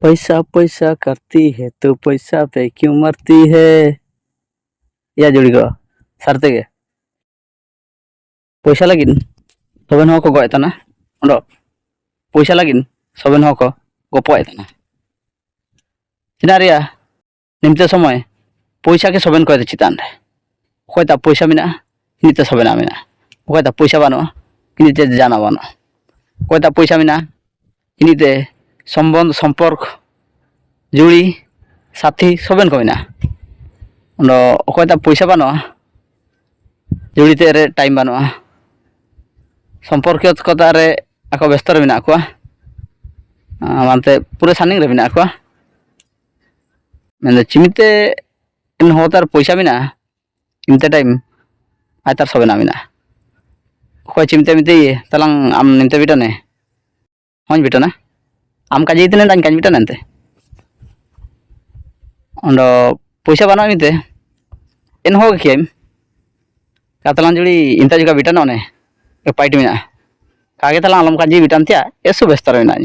पैसा पैसा करती है तो पैसा पे क्यों मरती है या जुड़ी गो सारते गे पैसा लगिन तबेन हो को गय तना ओंडो पैसा लगिन सबेन हो को गपोय तना चिना रिया निमते समय पैसा के सबेन कय चितान रे कोयता पैसा मिना निते सबेना मिना कोयता पैसा बानो निते जाना बानो कोयता पैसा मिना निते सम्बन्ध सम्पर्क जुड़ी साथी सबेन को मिना ओंडो कोयता पैसा बानो जुड़ीते रे टाइम बानो सम्पर्क कता रे आको व्यस्त रे मिना को मानते पूरे सानिंग रे मिना को मेन चिमिते इन होतार पैसा मिना चिमते टाइम आयतार सबेना मिना कोई चिमते मिते ये तलांग आम निमते बिटने होंज बिटना आम काजे इतने दान काज बिटने नते ओंडो पैसा बानो मिते इन हो कियम कातलान जुड़ी इंता जुगा बिटना ओने पाइट मिना कागे तलांग आलम काजे बिटन तिया एसु बेस्तर मिना